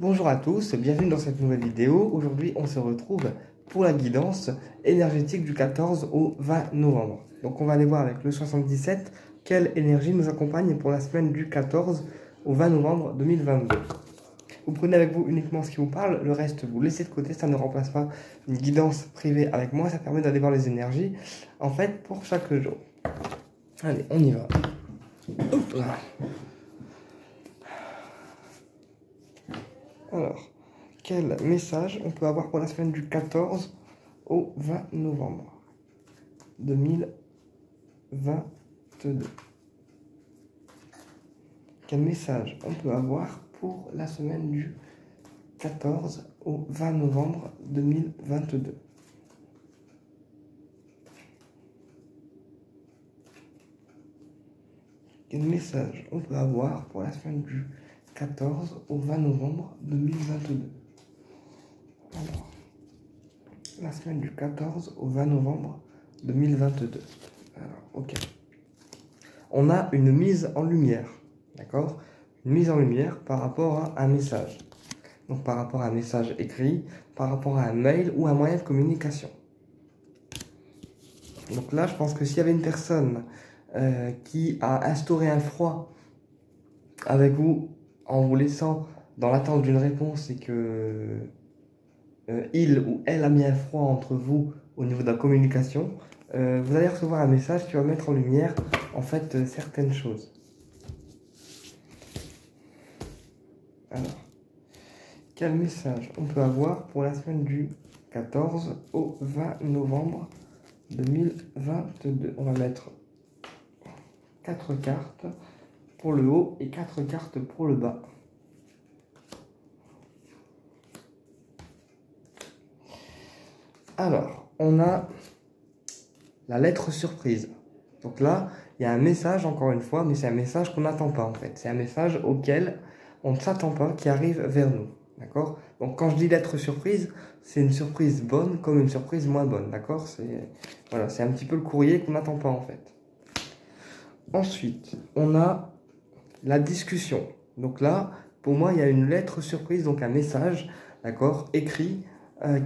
Bonjour à tous, bienvenue dans cette nouvelle vidéo. Aujourd'hui, on se retrouve pour la guidance énergétique du 14 au 20 novembre. Donc, on va aller voir avec le 77 quelle énergie nous accompagne pour la semaine du 14 au 20 novembre 2022. Vous prenez avec vous uniquement ce qui vous parle, le reste vous laissez de côté, ça ne remplace pas une guidance privée avec moi, ça permet d'aller voir les énergies en fait pour chaque jour. Allez, on y va. Hop là. Alors, quel message on peut avoir pour la semaine du 14 au 20 novembre 2022? Quel message on peut avoir pour la semaine du 14 au 20 novembre 2022? Quel message on peut avoir pour la semaine du 14 au 20 novembre 2022? Alors, la semaine du 14 au 20 novembre 2022. Alors, ok. On a une mise en lumière, d'accord? Une mise en lumière par rapport à un message. Donc, par rapport à un message écrit, par rapport à un mail ou un moyen de communication. Donc là, je pense que s'il y avait une personne qui a instauré un froid avec vous, en vous laissant dans l'attente d'une réponse et que il ou elle a mis un froid entre vous au niveau de la communication, vous allez recevoir un message qui va mettre en lumière en fait certaines choses. Alors, quel message on peut avoir pour la semaine du 14 au 20 novembre 2022? On va mettre 4 cartes pour le haut et 4 cartes pour le bas. Alors, on a la lettre surprise. Donc là, il y a un message, encore une fois, mais c'est un message qu'on n'attend pas en fait. C'est un message auquel on ne s'attend pas, qui arrive vers nous. D'accord? Donc quand je dis lettre surprise, c'est une surprise bonne comme une surprise moins bonne. D'accord? Voilà, c'est un petit peu le courrier qu'on n'attend pas en fait. Ensuite, on a la discussion. Donc là, pour moi, il y a une lettre surprise, donc un message, d'accord, écrit,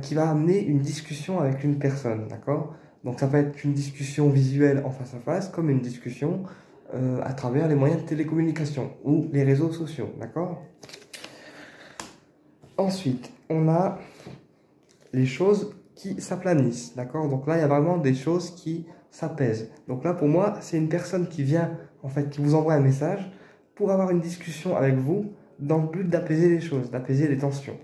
qui va amener une discussion avec une personne, d'accord? Donc ça peut être une discussion visuelle en face à face, comme une discussion à travers les moyens de télécommunication ou les réseaux sociaux, d'accord? Ensuite, on a les choses qui s'aplanissent, d'accord? Donc là, il y a vraiment des choses qui s'apaisent. Donc là, pour moi, c'est une personne qui vient, en fait, qui vous envoie un message pour avoir une discussion avec vous dans le but d'apaiser les choses, d'apaiser les tensions.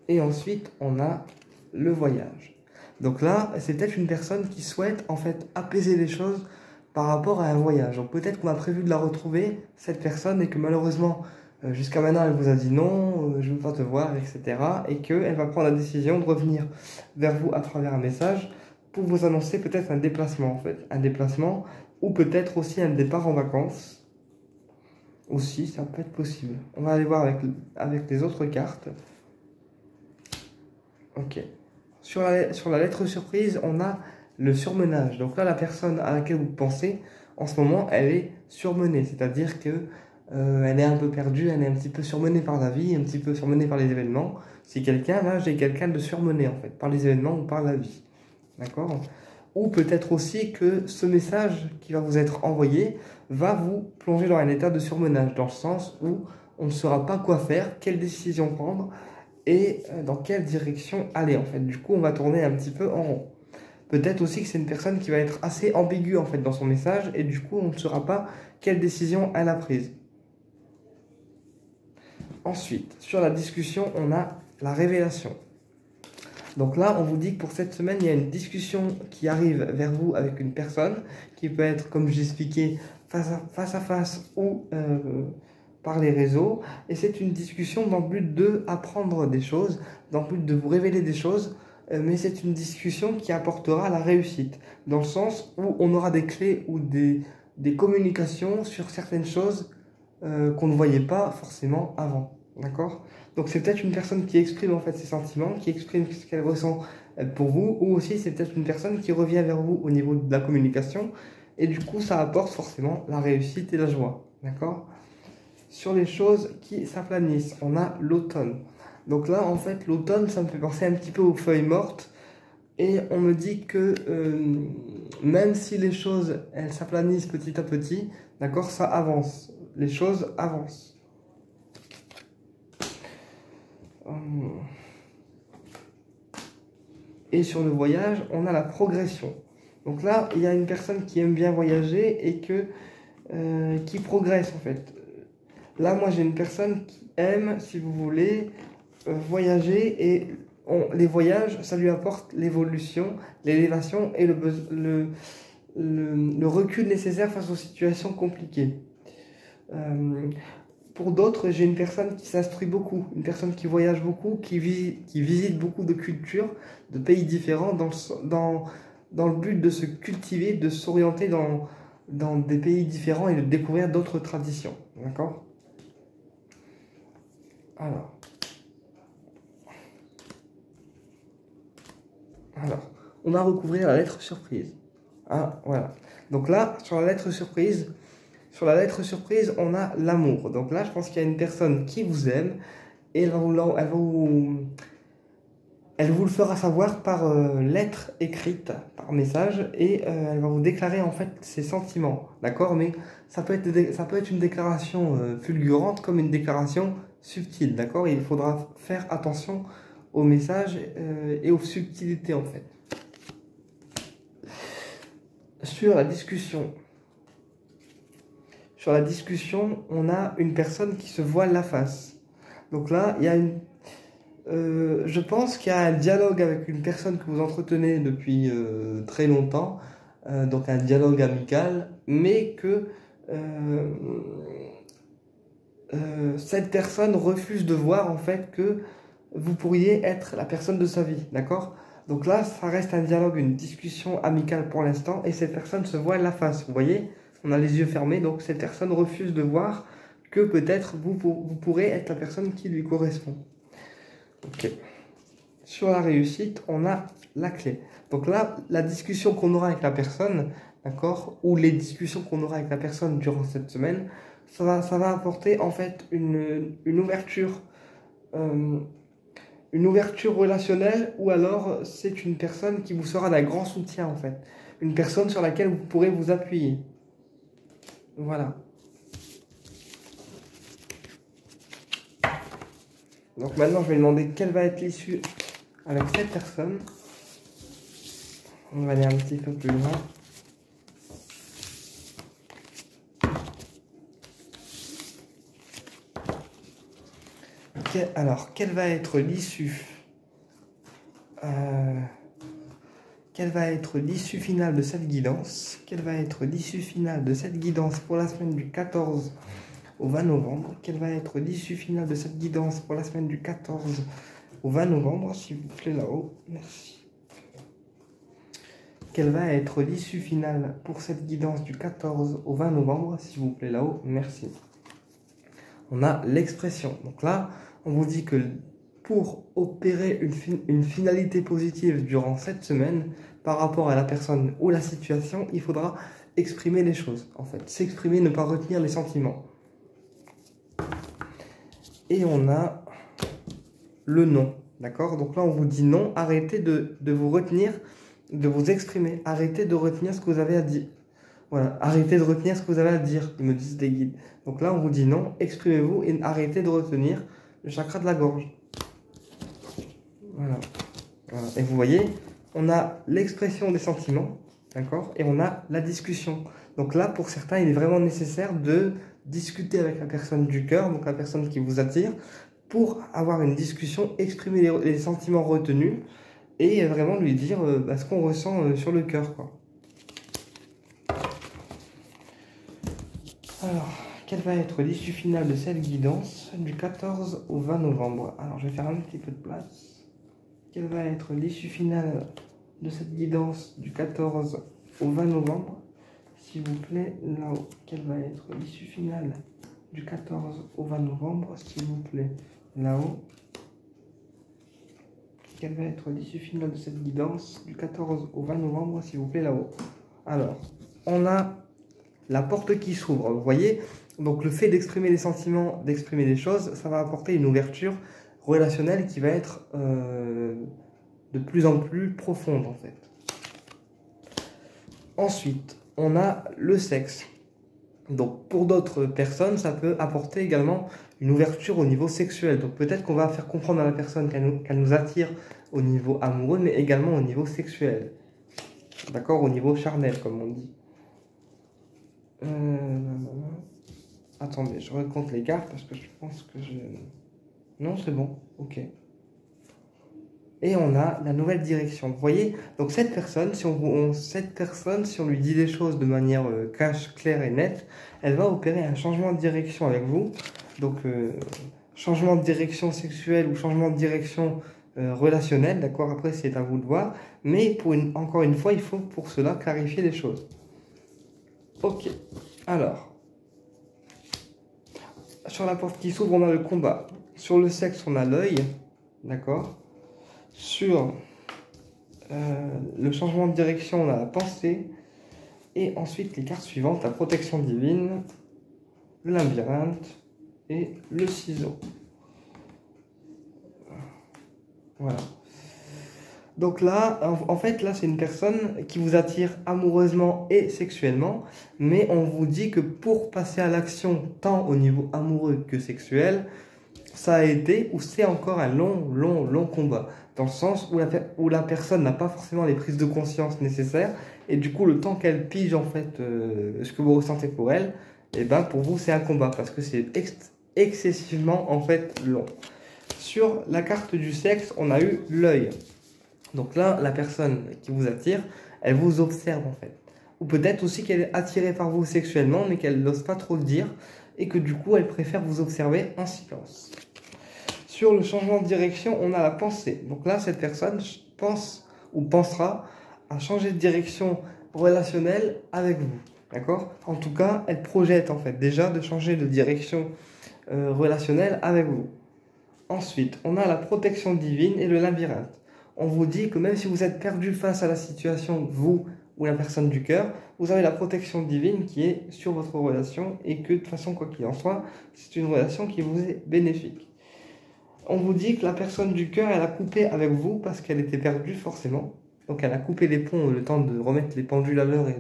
Et ensuite, on a le voyage. Donc là, c'est peut-être une personne qui souhaite en fait apaiser les choses par rapport à un voyage. Donc peut-être qu'on a prévu de la retrouver, cette personne, et que malheureusement, jusqu'à maintenant, elle vous a dit non, je ne veux pas te voir, etc. Et qu'elle va prendre la décision de revenir vers vous à travers un message pour vous annoncer peut-être un déplacement en fait. Un déplacement ou peut-être aussi un départ en vacances. Aussi, ça peut être possible. On va aller voir avec les autres cartes. Ok. Sur la lettre surprise, on a le surmenage. Donc là, la personne à laquelle vous pensez, en ce moment, elle est surmenée. C'est-à-dire que elle est un peu perdue, elle est un petit peu surmenée par la vie, un petit peu surmenée par les événements. C'est quelqu'un, là, j'ai quelqu'un de surmené, en fait, par les événements ou par la vie. D'accord? Ou peut-être aussi que ce message qui va vous être envoyé va vous plonger dans un état de surmenage, dans le sens où on ne saura pas quoi faire, quelle décision prendre, et dans quelle direction aller en fait. Du coup, on va tourner un petit peu en rond. Peut-être aussi que c'est une personne qui va être assez ambiguë en fait dans son message et du coup, on ne saura pas quelle décision elle a prise. Ensuite, sur la discussion, on a la révélation. Donc là, on vous dit que pour cette semaine, il y a une discussion qui arrive vers vous avec une personne qui peut être, comme j'expliquais, face à face ou par les réseaux, et c'est une discussion dans le but d'apprendre des choses, dans le but de vous révéler des choses, mais c'est une discussion qui apportera la réussite, dans le sens où on aura des clés ou des communications sur certaines choses qu'on ne voyait pas forcément avant, d'accord? Donc c'est peut-être une personne qui exprime en fait ses sentiments, qui exprime ce qu'elle ressent pour vous, ou aussi c'est peut-être une personne qui revient vers vous au niveau de la communication, et du coup ça apporte forcément la réussite et la joie, d'accord? sur les choses qui s'aplanissent. On a l'automne. Donc là, en fait, l'automne, ça me fait penser un petit peu aux feuilles mortes. Et on me dit que même si les choses, elles s'aplanissent petit à petit, d'accord, ça avance. Les choses avancent. Et sur le voyage, on a la progression. Donc là, il y a une personne qui aime bien voyager et qui progresse en fait. Là, moi, j'ai une personne qui aime, si vous voulez, voyager et les voyages, ça lui apporte l'évolution, l'élévation et le recul nécessaire face aux situations compliquées. Pour d'autres, j'ai une personne qui s'instruit beaucoup, une personne qui voyage beaucoup, qui visite beaucoup de cultures, de pays différents dans le but de se cultiver, de s'orienter dans des pays différents et de découvrir d'autres traditions. D'accord? Alors, on va recouvrir la lettre surprise. Ah, voilà. Donc là, sur la lettre surprise, on a l'amour. Donc là, je pense qu'il y a une personne qui vous aime et elle vous le fera savoir par lettre écrite, par message, et elle va vous déclarer en fait ses sentiments. D'accord? Mais ça peut être une déclaration fulgurante comme une déclaration subtile. D'accord? Il faudra faire attention aux messages et aux subtilités en fait. Sur la discussion, on a une personne qui se voile la face. Donc là, il y a je pense qu'il y a un dialogue avec une personne que vous entretenez depuis très longtemps, donc un dialogue amical, mais que cette personne refuse de voir en fait que vous pourriez être la personne de sa vie, d'accord? Donc là, ça reste un dialogue, une discussion amicale pour l'instant, et cette personne se voile la face, vous voyez? On a les yeux fermés, donc cette personne refuse de voir que peut-être vous pourrez être la personne qui lui correspond. Ok. Sur la réussite, on a la clé. Donc là, la discussion qu'on aura avec la personne, d'accord, ou les discussions qu'on aura avec la personne durant cette semaine, ça va apporter en fait une ouverture relationnelle, ou alors c'est une personne qui vous sera d'un grand soutien en fait. Une personne sur laquelle vous pourrez vous appuyer. Voilà. Donc maintenant, je vais demander quelle va être l'issue avec cette personne. On va aller un petit peu plus loin. Alors, quelle va être l'issue Quelle va être l'issue finale de cette guidance? Quelle va être l'issue finale de cette guidance pour la semaine du 14 au 20 novembre? Quelle va être l'issue finale de cette guidance pour la semaine du 14 au 20 novembre, s'il vous plaît, là-haut? Merci. Quelle va être l'issue finale pour cette guidance du 14 au 20 novembre, s'il vous plaît, là-haut? Merci. On a l'expression. Donc là, on vous dit que pour opérer une finalité positive durant cette semaine, par rapport à la personne ou la situation, il faudra exprimer les choses, en fait. S'exprimer, ne pas retenir les sentiments. Et on a le non, d'accord? Donc là, on vous dit non, arrêtez de vous retenir, de vous exprimer. Arrêtez de retenir ce que vous avez à dire. Voilà, arrêtez de retenir ce que vous avez à dire, ils me disent des guides. Donc là, on vous dit non, exprimez-vous et arrêtez de retenir le chakra de la gorge. Voilà. Et vous voyez, on a l'expression des sentiments, d'accord? Et on a la discussion. Donc là, pour certains, il est vraiment nécessaire de discuter avec la personne du cœur, donc la personne qui vous attire, pour avoir une discussion, exprimer les sentiments retenus et vraiment lui dire ce qu'on ressent sur le cœur, quoi. Alors, quelle va être l'issue finale de cette guidance du 14 au 20 novembre? Alors, je vais faire un petit peu de place. Quelle va être l'issue finale de cette guidance du 14 au 20 novembre? S'il vous plaît, là-haut. Quelle va être l'issue finale du 14 au 20 novembre? S'il vous plaît, là-haut. Quelle va être l'issue finale de cette guidance du 14 au 20 novembre? S'il vous plaît, là-haut. Alors, on a la porte qui s'ouvre. Vous voyez, Donc le fait d'exprimer les sentiments, d'exprimer les choses, ça va apporter une ouverture relationnelle qui va être de plus en plus profonde en fait. Ensuite, on a le sexe. Donc pour d'autres personnes, ça peut apporter également une ouverture au niveau sexuel. Donc peut-être qu'on va faire comprendre à la personne qu'elle nous attire au niveau amoureux, mais également au niveau sexuel. D'accord? Au niveau charnel, comme on dit. Attendez, je recompte les cartes parce que je pense que je... Non, c'est bon. Ok. Et on a la nouvelle direction. Vous voyez, donc cette personne, si on lui dit les choses de manière cash, claire et nette, elle va opérer un changement de direction avec vous. Donc, changement de direction sexuelle ou changement de direction relationnelle, d'accord? Après, c'est à vous de voir. Mais encore une fois, il faut pour cela clarifier les choses. Ok. Alors, sur la porte qui s'ouvre, on a le combat. Sur le sexe, on a l'œil, d'accord? Sur le changement de direction, on a la pensée. Et ensuite, les cartes suivantes, la protection divine, le labyrinthe et le ciseau. Voilà. Donc là, en fait, là, c'est une personne qui vous attire amoureusement et sexuellement. Mais on vous dit que pour passer à l'action, tant au niveau amoureux que sexuel, ça a été ou c'est encore un long combat. Dans le sens où la personne n'a pas forcément les prises de conscience nécessaires. Et du coup, le temps qu'elle pige en fait ce que vous ressentez pour elle, et ben pour vous, c'est un combat. Parce que c'est excessivement en fait long. Sur la carte du sexe, on a eu l'œil. Donc là, la personne qui vous attire, elle vous observe en fait. Ou peut-être aussi qu'elle est attirée par vous sexuellement, mais qu'elle n'ose pas trop le dire. Et que du coup, elle préfère vous observer en silence. Sur le changement de direction, on a la pensée. Donc là, cette personne pense ou pensera à changer de direction relationnelle avec vous. D'accord? En tout cas, elle projette en fait déjà de changer de direction relationnelle avec vous. Ensuite, on a la protection divine et le labyrinthe. On vous dit que même si vous êtes perdu face à la situation, vous ou la personne du cœur, vous avez la protection divine qui est sur votre relation et que de toute façon, quoi qu'il en soit, c'est une relation qui vous est bénéfique. On vous dit que la personne du cœur, elle a coupé avec vous parce qu'elle était perdue forcément. Donc elle a coupé les ponts le temps de remettre les pendules à l'heure et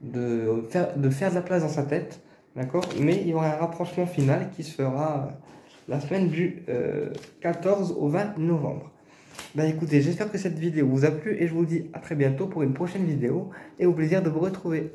de faire de la place dans sa tête. D'accord? Mais il y aura un rapprochement final qui se fera la semaine du 14 au 20 novembre. Ben écoutez, j'espère que cette vidéo vous a plu et je vous dis à très bientôt pour une prochaine vidéo et au plaisir de vous retrouver.